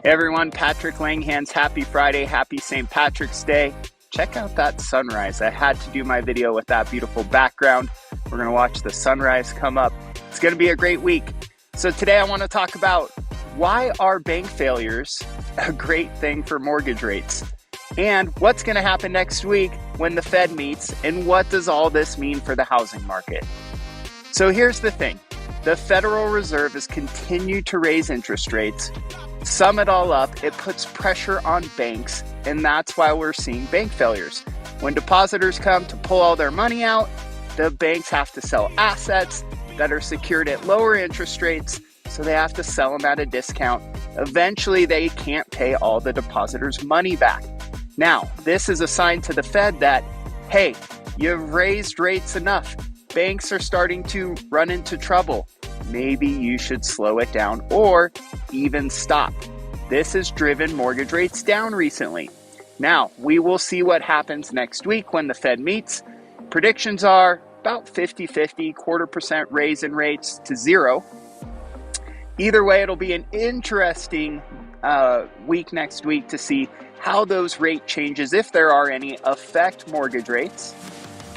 Hey everyone, Patrick Langhans. Happy Friday, happy St. Patrick's Day. Check out that sunrise. I had to do my video with that beautiful background. We're gonna watch the sunrise come up. It's gonna be a great week. So today I wanna talk about why are bank failures a great thing for mortgage rates? And what's gonna happen next week when the Fed meets, and what does all this mean for the housing market? So here's the thing. The Federal Reserve has continued to raise interest rates. Sum it all up, it puts pressure on banks, and that's why we're seeing bank failures. When depositors come to pull all their money out, the banks have to sell assets that are secured at lower interest rates, so they have to sell them at a discount. Eventually, they can't pay all the depositors' money back. Now, this is a sign to the Fed that, hey, you've raised rates enough. Banks are starting to run into trouble. Maybe you should slow it down or even stop. This has driven mortgage rates down recently. Now, we will see what happens next week when the Fed meets. Predictions are about 50-50, 0.25% raise in rates to zero. Either way, it'll be an interesting week next week to see how those rate changes, if there are any, affect mortgage rates.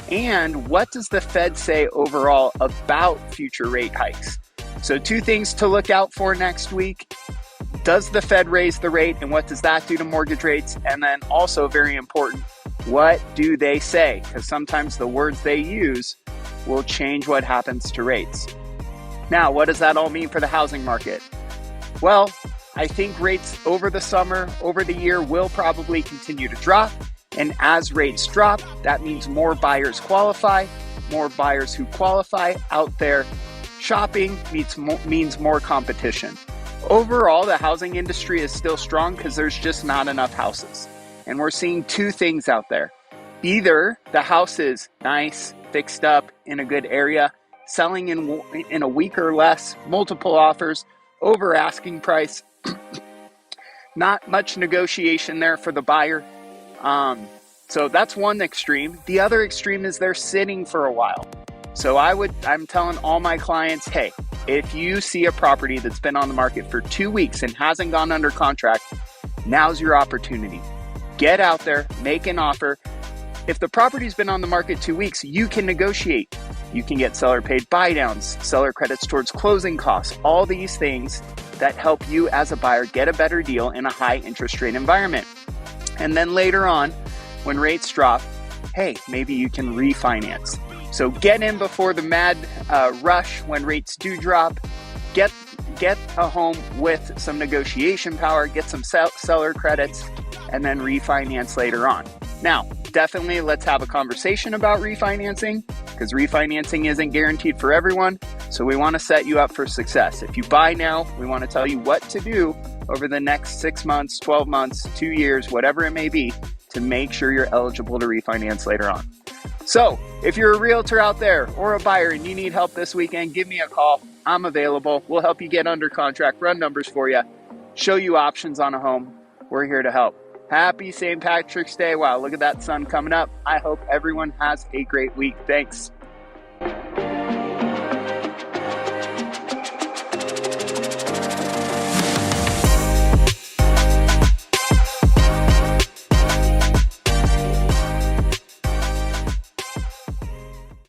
And what does the Fed say overall about future rate hikes? So 2 things to look out for next week. Does the Fed raise the rate, and what does that do to mortgage rates? And then also very important, what do they say? Because sometimes the words they use will change what happens to rates. Now, what does that all mean for the housing market? Well, I think rates over the summer, over the year, will probably continue to drop. And as rates drop, that means more buyers qualify. More buyers who qualify out there shopping means more competition. Overall, the housing industry is still strong because there's just not enough houses. And we're seeing 2 things out there. Either the house is nice, fixed up, in a good area, selling in a week or less, multiple offers, over asking price, not much negotiation there for the buyer. So that's one extreme. The other extreme is they're sitting for a while. So I'm telling all my clients, hey, if you see a property that's been on the market for 2 weeks and hasn't gone under contract, now's your opportunity. Get out there, make an offer. If the property's been on the market 2 weeks, you can negotiate. You can get seller paid buy downs, seller credits towards closing costs, all these things that help you as a buyer get a better deal in a high interest rate environment. And then later on, when rates drop, hey, maybe you can refinance. So get in before the mad rush when rates do drop. Get a home with some negotiation power, get some seller credits, and then refinance later on. Now, definitely let's have a conversation about refinancing, because refinancing isn't guaranteed for everyone. So we want to set you up for success. If you buy now, we want to tell you what to do over the next 6 months, 12 months, 2 years, whatever it may be, to make sure you're eligible to refinance later on. So if you're a realtor out there or a buyer and you need help this weekend, give me a call. I'm available. We'll help you get under contract, run numbers for you, show you options on a home. We're here to help. Happy St. Patrick's Day. Wow, look at that sun coming up. I hope everyone has a great week. Thanks.